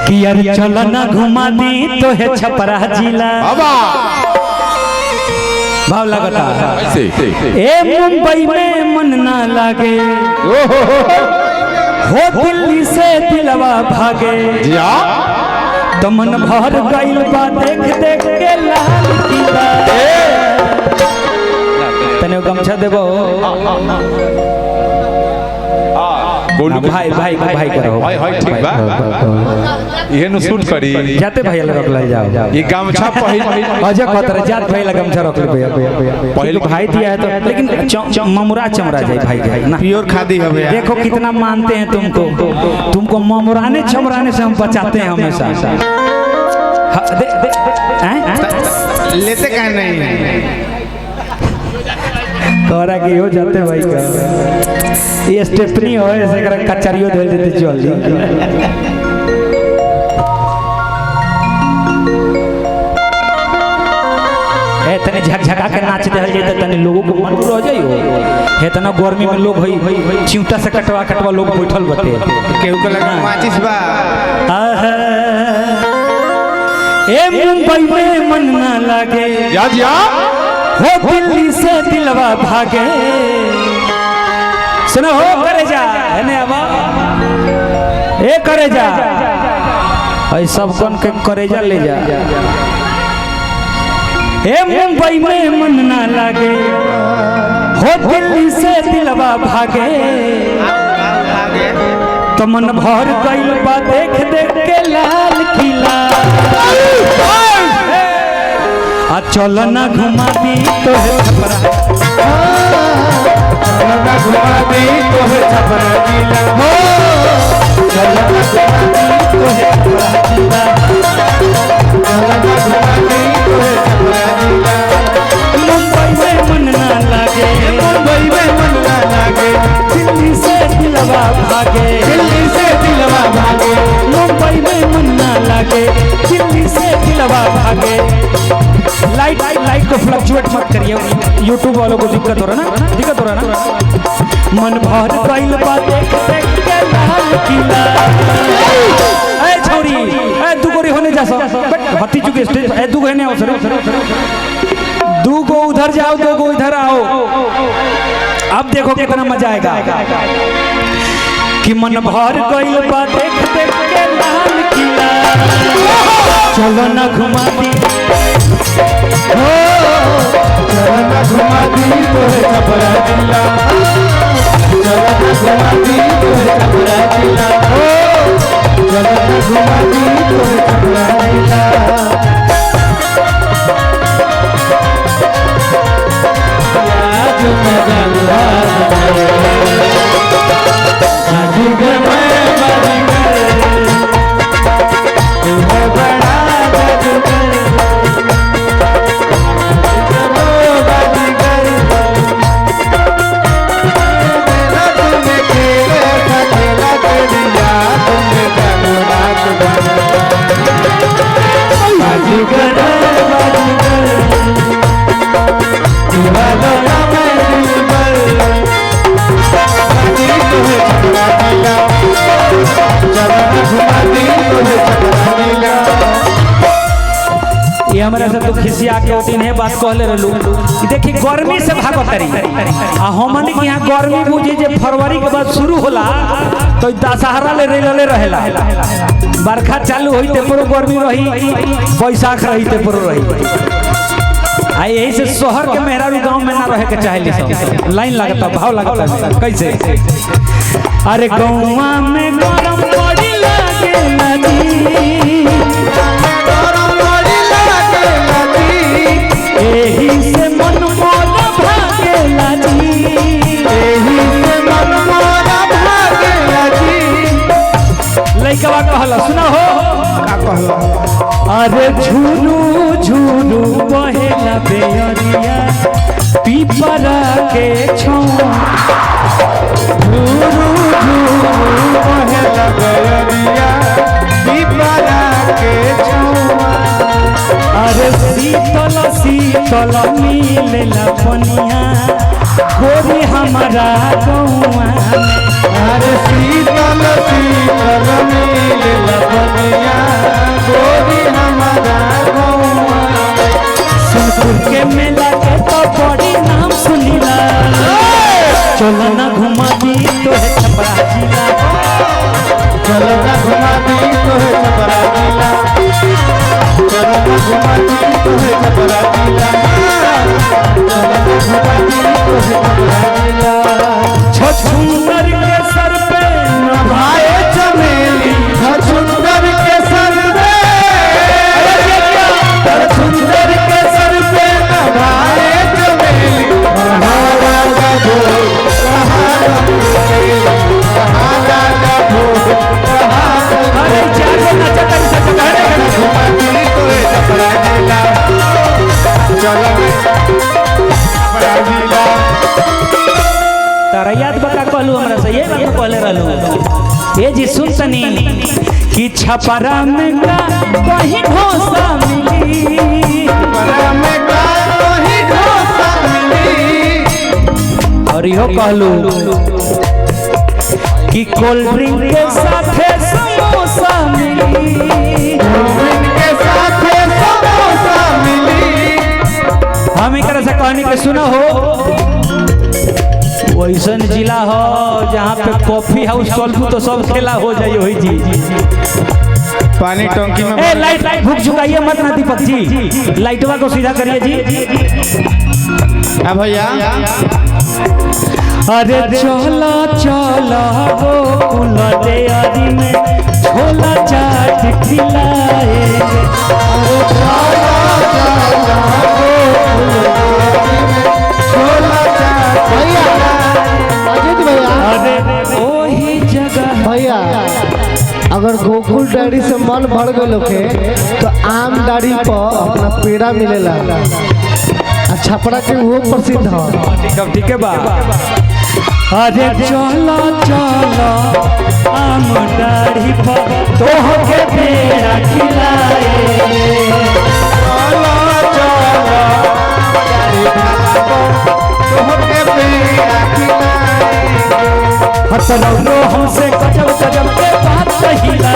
कि यार चल ना घुमा दी तो है छपरा जिला भाव लगता ए मुंबई में मन ना लागे हो दिल्ली से दिलवा भागे तो मन भर गइल बा देख देख के लाल किला तने गमछा देबो भाई भाई भाई करो भाई भाई ठीक बा ये न शूट करी जाते भाई लग ले जाओ ये गमछा पहिल अजय खतर जात भाई लग गमछा रख ले भैया पहले भाई दिया है तो लेकिन ममुरा चमड़ा जाए भाई के ना प्योर खादी है भैया देखो कितना मानते हैं तुमको ममुराने चमराने से हम बचाते हैं हमेशा लेते कह नहीं तोरा के हो जाते भाई का ये स्टेपनी हो ऐसे कर कचरियो दे देते जल्दी ए तने झकझका के नाच दे जे तने लोगों को मन रह जाइयो हे तना गर्मी में लोग होई चिंटा से कटवा लोग बैठल बते केहू के लगा माचिस बा ए मुंबई में मन ना लागे याद हो दिल्ली से दिलवा भागे सुनो हो करे जा है अब ए करे जा ऐ सब कौन के करे जा ले जा ए मुंबई में मन ना लागे हो दिल्ली से दिलवा भागे तो मन भर गइल बा देख देख के लाल किला आ चल ना घुमा दी तो है छपरा चल ना घुमा दी तो है छपरा जिला हो चल ना घुमा दी तो है छपरा जिला चल ना घुमा दी तो है छपरा जिला मुंबई में मन ना लागे मुंबई में मन ना लागे दिल्ली से दिलवा भागे दिल्ली से दिलवा भागे मुंबई में मन ना लागे दिल्ली से दिलवा भागे लाइट को फ्लक्चुएट मत करिए यूट्यूब वालों को दिक्कत हो रहा ना मन भर गइल बा देख देख के लाल किला ए छोरी ए दू गोरी होने जा सब हत्ती चुके स्टेज ए दू गने आओ सर दू गो उधर जाओ दो गो इधर आओ अब देखो कितना मजा आएगा कि मन भर गइल बा देख देख के लाल किला चलो ना घुमा दी हो चलो ना घुमा दी तो है छपरा जिला चलो ना घुमा दी तो है छपरा जिला हो चलो ना घुमा दी तो है छपरा जिला आज मैं जानवा आज मैं हमरा से तो खिसिया के दिन है बात कहले रहलू देखी गर्मी से भागत रही आ हमन के यहाँ गर्मी बुझे जे फरवरी के बाद शुरू होला तो दशहरा ले रहेला बरखा चालू होई ते पूरा गर्मी रही बैसाख रही ते पूरा रही आ यही से शहर के मेहरारू गांव में ना रहे के चाहेली सब लाइन लगता भाव लगता कैसे अरे गौवा में गरम बड़ी लागे नदी एही से मन मोरा भागेला जी एही से मन मोरा भागेला जी लइकवा कहला सुना हो का कहला अरे झुनु झुनु बहेला बेअरिया पीपरा के छौआ झुनु झुनु बहेला बेअरिया पीपरा के छौआ अरे शीतल शीतल मिलेला पनिया गोरी हमारा गौआ अरे शीतल शीतल मिलेला पनिया छपरा में का कहीं ढोसा मिली, छपरा में का कहीं ढोसा मिली। और यो कहलू कि कोल्ड ड्रिंक के साथ समोसा मिली, के साथ समोसा मिली। हम एक से कहानी के सुना हो वैसन जिला हो जहाँ पे कॉफी हाउस खोलू तो सब खेला हो जाए वही जी। पानी टंकी में ए लाइट भूख झुकाइए मत ना दीपक जी, लाइटवा को सीधा करिए जी। भैया अरे चला चला गोकुल डेयरी में छोला चाट खिलाएंगे, छोला चाट अजीत भैया, अरे वही जगह भैया अगर गोकुल डायरी से मन भर गए के तो आम डायरी पर अपना पेड़ा मिलेला, छपरा के वो प्रसिद्ध है। ठीक है बा। अरे चलो चलो आम डाढ़ी पर तो के पेड़ा खिलाए, हसनो हमसे गजब गजब के बात कहिला।